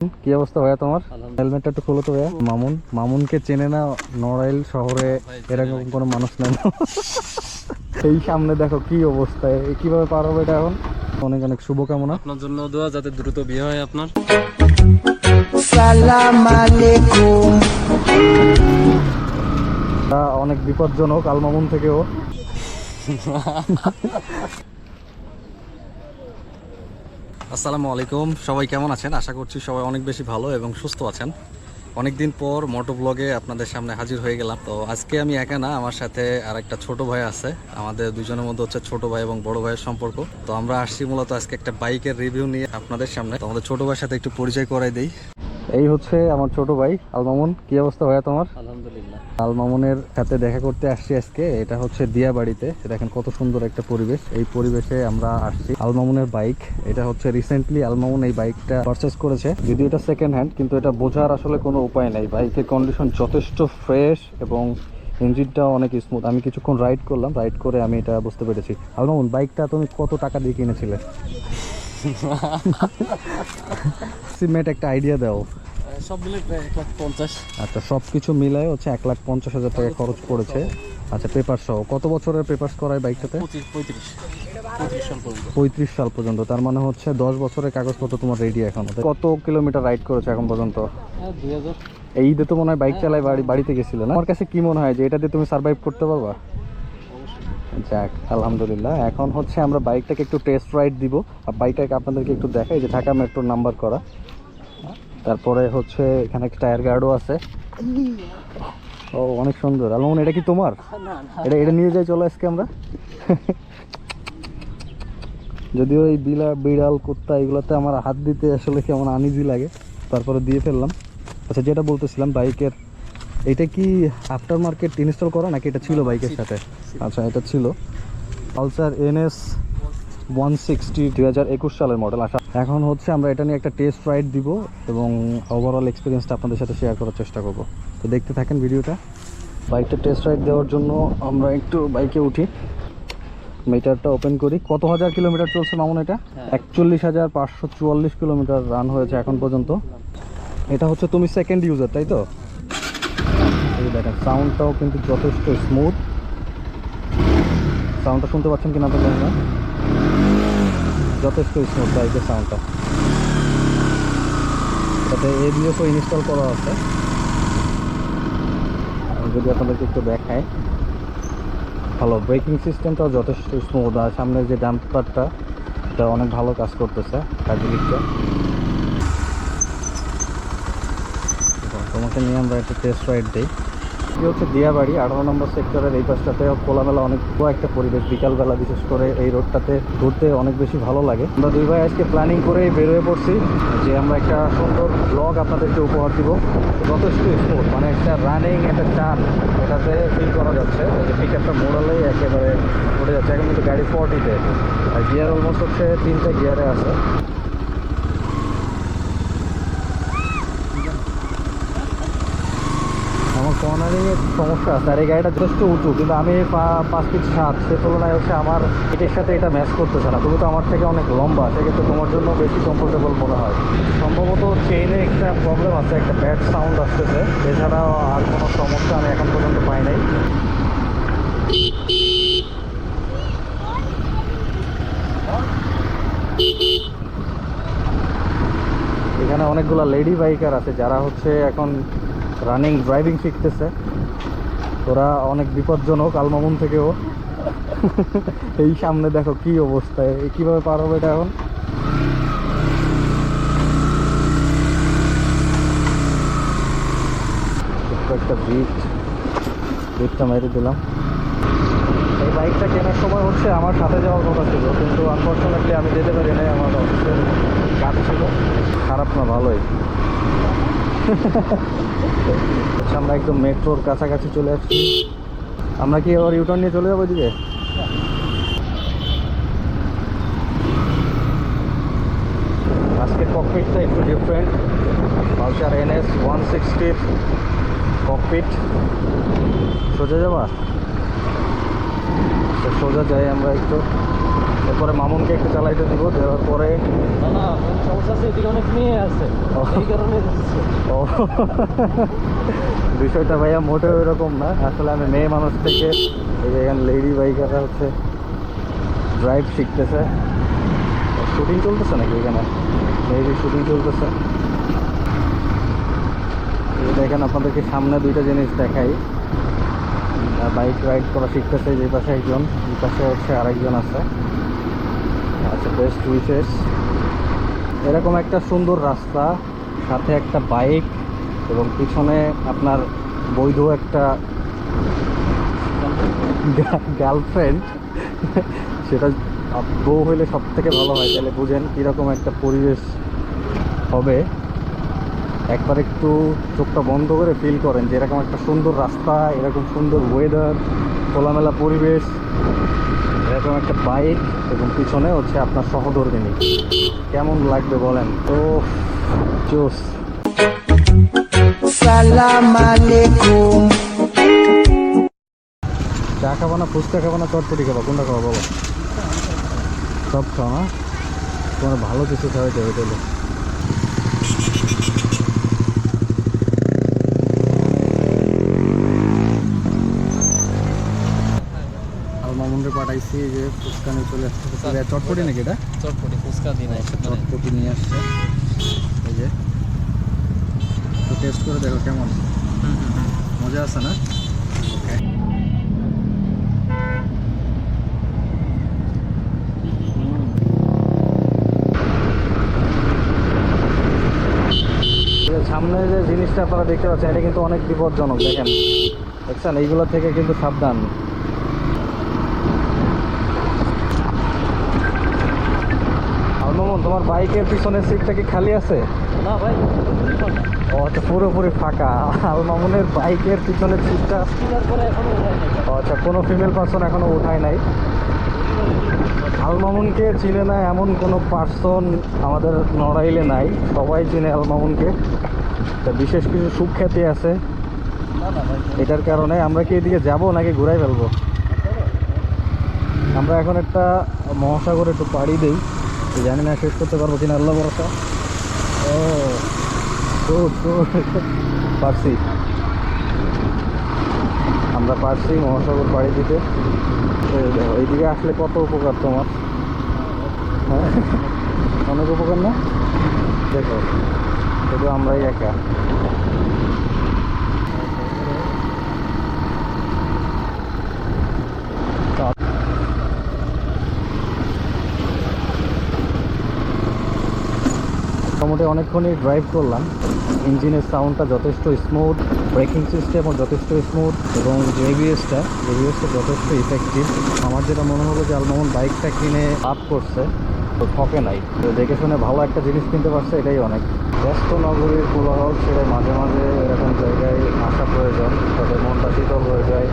কি অবস্থা ভাইয়া তোমার? হেলমেটটা একটু খোলো তো ভাইয়া। মামুনকে চেনে না নড়াইল শহরে এরকম কোনো মানুষ নেই। এই সামনে দেখো কি অবস্থা, কিভাবে পার হবে এটা এখন। অনেক অনেক শুভকামনা আপনার জন্য দোয়া, যাতে দ্রুত বিয়ে হয় আপনার। সালাম আলাইকুম। অনেক বিপজ্জনক আলমামুন থেকেও। আসসালামু আলাইকুম, সবাই কেমন আছেন? আশা করছি সবাই অনেক বেশি ভালো এবং সুস্থ আছেন। অনেকদিন পর মোটো ব্লগে আপনাদের সামনে হাজির হয়ে গেলাম। তো আজকে আমি একা না, আমার সাথে আর একটা ছোট ভাই আছে। আমাদের দুজনের মধ্যে হচ্ছে ছোট ভাই এবং বড় ভাইয়ের সম্পর্ক। তো আমরা আসছি মূলত আজকে একটা বাইকের রিভিউ নিয়ে আপনাদের সামনে। তো আমাদের ছোট ভাইয়ের সাথে একটু পরিচয় করাই দেই। এই হচ্ছে আমার ছোট ভাই আলমামুন। কি অবস্থা ভাইয়া তোমার? আলহামদুলিল্লাহ। আলমামুনের সাথে দেখা করতে আসছি আজকে। এটা হচ্ছে দিয়াবাড়িতে। দেখেন কত সুন্দর একটা পরিবেশ। এই পরিবেশে আমরা আসছি। আলমামুনের বাইক এটা হচ্ছে রিসেন্টলি আলমামুন এই বাইকটা পারচেস করেছে। যদিও এটা সেকেন্ড হ্যান্ড, কিন্তু এটা বোঝার আসলে কোনো উপায় নাই। বাইকের কন্ডিশন যথেষ্ট ফ্রেশ এবং ইঞ্জিনটাও অনেক স্মুথ। আমি কিছুক্ষণ রাইড করলাম, রাইড করে আমি এটা বুঝতে পেরেছি। আলমামুন, বাইকটা তুমি কত টাকা দিয়ে কিনেছিলে? সিমেট একটা আইডিয়া দাও। সব মিলে প্রায় 1,50,000। আচ্ছা, সব কিছু মিলায় হচ্ছে 1,50,000 টাকা খরচ পড়েছে। আচ্ছা, পেপার সহ কত বছরের পেপারস করায় বাইকটাতে? 35 সাল পর্যন্ত। 35 সাল পর্যন্ত। তার মানে হচ্ছে 10 বছরের কাগজপত্র তোমার রেডি এখন। কত কিলোমিটার রাইড করেছে এখন পর্যন্ত? 2000। এই ঈদে তো মনে হয় বাইক চালাই বাড়িতে গেছিলে না? আমার কাছে কি মনে হয় যে এটা দিয়ে তুমি সার্ভাইভ করতে পারবা? যাক, আলহামদুলিল্লাহ। এখন হচ্ছে আমরা বাইকটাকে একটু টেস্ট রাইড দিব। আর বাইকটাকে আপনাদেরকে একটু দেখাই যে ঢাকা মেট্রোর নাম্বার করা। তারপরে হচ্ছে এখানে টায়ার গার্ডও আছে। ও অনেক সুন্দর। আলমন, এটা কি তোমার? এটা নিয়ে যাই, চলো আজকে আমরা। যদিও এই বিড়াল কুত্তা এগুলোতে আমার হাত দিতে আসলে কেমন আনইজি লাগে, তারপরে দিয়ে ফেললাম। আচ্ছা, যেটা বলতেছিলাম বাইকের, এটা কি আফটার মার্কেট ইনস্টল করা নাকি এটা ছিল বাইকের সাথে? আচ্ছা, এটা ছিল পালসার NS 160 2021 সালের মডেল। আচ্ছা, এখন হচ্ছে আমরা এটা নিয়ে একটা টেস্ট রাইড দিব এবং ওভারঅল এক্সপিরিয়েন্সটা আপনাদের সাথে শেয়ার করার চেষ্টা করব। তো দেখতে থাকেন ভিডিওটা। বাইকটা টেস্ট রাইড দেওয়ার জন্য আমরা একটু বাইকে উঠি, মিটারটা ওপেন করি। কত হাজার কিলোমিটার চলছে মামুন এটা? 41,544 কিলোমিটার রান হয়েছে এখন পর্যন্ত। এটা হচ্ছে তুমি সেকেন্ড ইউজার, তাই তো? এই দেখেন সাউন্ডটাও কিন্তু যথেষ্ট স্মুথ। সাউন্ডটা শুনতে পাচ্ছেন কিনা আপনার? জানি না, যথেষ্ট স্মুথ বাইকের সাউন্ডটা। এটাতে ABS-ও ইনস্টল করা আছে। আমি যদি আপনাদেরকে একটু দেখাই, ভালো। ব্রেকিং সিস্টেমটাও যথেষ্ট স্মুথ। আর সামনের যে ডাম্পারটা, এটা অনেক ভালো কাজ করতেছে, হাইড্রোলিকটা। তোমাকে নিয়ে আমরা একটা টেস্ট রাইড দিই। এই হচ্ছে দিয়াবাড়ি 18 নম্বর সেক্টরের এই পাশটাতে খোলামেলা অনেক একটা পরিবেশ। বিকালবেলা বিশেষ করে এই রোডটাতে ঘুরতে অনেক বেশি ভালো লাগে। আমরা দুই ভাই আজকে প্ল্যানিং করেই বেরোয় পড়ছি যে আমরা একটা সুন্দর ব্লগ আপনাদেরকে উপহার দিব। যথেষ্ট স্মুথ, মানে একটা রানিং একটা টান এটাতে ফিল করা যাচ্ছে। যে পিক আপটা মোড়ালেই একেবারে উঠে যাচ্ছে। এখন কিন্তু গাড়ি 40-তে, আর গিয়ার অলমোস্ট হচ্ছে 3টে গিয়ারে আছে। আমার কর্নারিংয়ের সমস্যা আছে, আর এই গাড়িটা যথেষ্ট উঁচু, কিন্তু আমি 5 ফিট 7, সে তুলনায় হচ্ছে আমার এটার সাথে এটা ম্যাচ করতেছে না। তুমি তো আমার থেকে অনেক লম্বা, সেক্ষেত্রে তোমার জন্য বেশি কমফোর্টেবল মনে হয়। সম্ভবত চেইনে একটা প্রবলেম আছে, একটা ব্যাড সাউন্ড আসতেছে। এছাড়াও আর কোনো সমস্যা আমি এখন পর্যন্ত পাই নাই। এখানে অনেকগুলো লেডি বাইকার আছে যারা হচ্ছে এখন রানিং ড্রাইভিং শিখতেছে। ওরা অনেক বিপজ্জনক আলমামুন থেকেও। এই সামনে দেখো কি অবস্থা, কিভাবে পার হবে এটা এখন। একটা ব্রিজটা মেরে দিলাম। এই বাইকটা কেনার সময় হচ্ছে আমার সাথে যাওয়ার কথা ছিল, কিন্তু আনফর্চুনেটলি আমি যেতে পারি নাই, আমার অফিসের কাজ ছিল। খারাপ না, ভালোই। আমরা একদম মেট্রোর কাছাকাছি চলে আসছি। আমরা কি আবার ইউটার্ন নিয়ে চলে যাবো এদিকে? আজকে ককপিটটা একটু ডিফারেন্ট। Pulsar NS 160 cocopeat. সোজা যাবা? তো সোজা যাই আমরা একটু, এরপরে মামুনকে একটু চালাইতে দিব, দেওয়ার পরে না না সমস্যা আছে, এদিকে অনেক মেয়ে আছে, এই কারণে যাচ্ছে। ও বিষয়টা ভাইয়া মোটেও এরকম না, আসলে আমি মেয়ে মানুষ থেকে এই যে এখানে লেডি বাইকাররা হচ্ছে ড্রাইভ শিখতেছে। শুটিং চলতেছে নাকি এখানে? মেবি শুটিং চলতেছে। এই দেখেন আপনাদেরকে সামনে দুইটা জিনিস দেখাই। বাইক রাইড করা শিখতেছে, যে পাশে একজন, এই পাশে হচ্ছে আরেকজন আছে। আচ্ছা, বেস্ট উইচেস। এরকম একটা সুন্দর রাস্তা, সাথে একটা বাইক এবং পিছনে আপনার বৈধ একটা গার্লফ্রেন্ড, সেটা বউ হইলে সব থেকে ভালো হয়। তাহলে বুঝেন কীরকম একটা পরিবেশ হবে। একবার একটু চোখটা বন্ধ করে ফিল করেন যে এরকম একটা সুন্দর রাস্তা, এরকম সুন্দর ওয়েদার, খোলামেলা পরিবেশ, এরকম একটা বাইক এবং পিছনে হচ্ছে আপনার সহধর্মিণী, কেমন লাগবে বলেন তো? জোস। সালাম আলাইকুম। চা খাবো না, ফুচকা খাবো না, চটপটি খাবো, কোনটা খাবো বলো? সব খাও না? তোমার ভালো কিছু খাওয়াইতে হবে তাহলে। আর মামুনরে পাঠাইছি যে ফুচকা নিয়ে চলে আসছে। চটপটি নাকি এটা? চটপটি ফুচকা দিন আছে, চটপটি নিয়ে আসছে, এই যে তো টেস্ট করে দেখো কেমন মজা আছে না? ওকে। সামনে যে জিনিসটা আপনারা দেখতে পাচ্ছেন, এটা কিন্তু অনেক বিপজ্জনক। দেখছেন, এইগুলো থেকে কিন্তু সাবধান। আর মামুন, তোমার বাইকের পিছনের সিটটা কি খালি আছে? না ভাই, ও আচ্ছা, পুরোপুরি ফাঁকা। আল মামুনের বাইকের পিছনের সিটটা, পরে এখনো উঠাই নাই। ও আচ্ছা, কোনো ফিমেল পার্সন এখনো উঠায় নাই। আল মামুনকে চিনে না এমন কোনো পার্সন আমাদের নড়াইলে নাই, সবাই চিনে আল মামুনকে। তা বিশেষ কিছু সুখ্যাতি আছে না না ভাই, এটার কারণে। আমরা কি এদিকে যাব নাকি ঘুরাই ফেলবো? আমরা এখন একটা মহাসাগরে একটু পাড়ি দিই, জানি না শেষ করতে পারবো কিনা, আল্লাহ ভরসা। ও গুড গুড, পারছি, আমরা পারছি মহাসাগর পাড়ি দিতে। এই দেখো, এইদিকে আসলে কত উপকার তোমার, হ্যাঁ অনেক উপকার না? দেখো, শুধু আমরাই একা। মোটামুটি অনেকক্ষণই ড্রাইভ করলাম। ইঞ্জিনের সাউন্ডটা যথেষ্ট স্মুথ, ব্রেকিং সিস্টেমও যথেষ্ট স্মুথ এবং এবিএসটা যথেষ্ট ইফেক্টিভ। আমার যেটা মনে হলো যে আলমামুন বাইকটা কিনে আপ করছে, তো ঠকে নাই, তো দেখে শুনে ভালো একটা জিনিস কিনতে পারছে, এটাই অনেক। ব্যস্ত নগরীর কোলাহল ছেড়ে মাঝে মাঝে এরকম জায়গায় আসা প্রয়োজন, তাদের মনটা শীতল হয়ে যায়,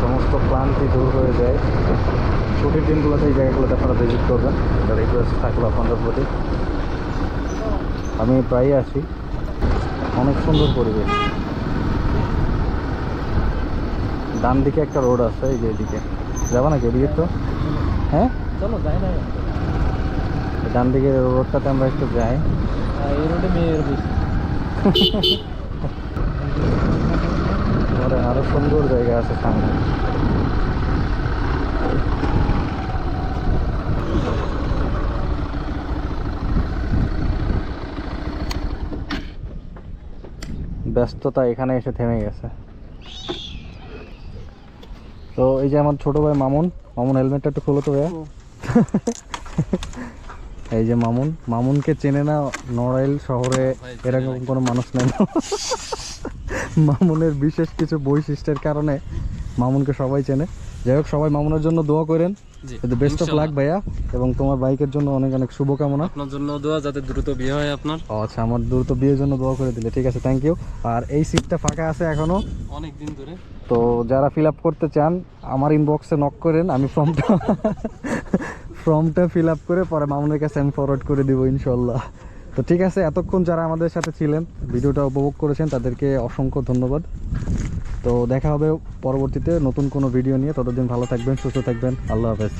সমস্ত ক্লান্তি দূর হয়ে যায়। ছুটির দিনগুলোতে এই জায়গাগুলোতে আপনারা ভিজিট করবেন, এটা রিকোয়েস্ট থাকলো আপনাদের প্রতি। আমি প্রায়ই আসি, অনেক সুন্দর পরিবেশ। ডান দিকে একটা রোড আছে, এই যে এদিকে যাবো নাকি? এদিকে তো, হ্যাঁ চলো যাই না। ডান দিকের রোডটাতে আমরা একটু যাই। এই রোডে মেয়ের বেশি। আরো সুন্দর জায়গা আছে সামনে। ব্যস্ততা এখানে এসে থেমে গেছে। তো এই যে আমার ছোট ভাই মামুন, হেলমেটটা একটু খোলো তো ভাইয়া। এই যে মামুনকে চেনে না নড়াইল শহরে এরকম কোনো মানুষ নেই। মামুনের বিশেষ কিছু বৈশিষ্ট্যের কারণে মামুনকে সবাই চেনে। যাই হোক, সবাই মামুনের জন্য দোয়া করেন, বেস্ট অফ লাক ভাইয়া, এবং তোমার বাইকের জন্য অনেক অনেক শুভকামনা। আপনার জন্য দোয়া, যাতে দ্রুত বিয়ে হয় আপনার। ও আচ্ছা, আমার দ্রুত বিয়ের জন্য দোয়া করে দিলে, ঠিক আছে, থ্যাংক ইউ। আর এই সিটটা ফাঁকা আছে এখনো অনেক দিন ধরে, তো যারা ফিল আপ করতে চান আমার ইনবক্সে নক করেন, আমি ফর্মটা ফিল আপ করে পরে মামুনের কাছে আমি ফরওয়ার্ড করে দিব ইনশাল্লাহ। তো ঠিক আছে, এতক্ষণ যারা আমাদের সাথে ছিলেন, ভিডিওটা উপভোগ করেছেন, তাদেরকে অসংখ্য ধন্যবাদ। তো দেখা হবে পরবর্তীতে নতুন কোনো ভিডিও নিয়ে। ততদিন ভালো থাকবেন, সুস্থ থাকবেন। আল্লাহ হাফেজ।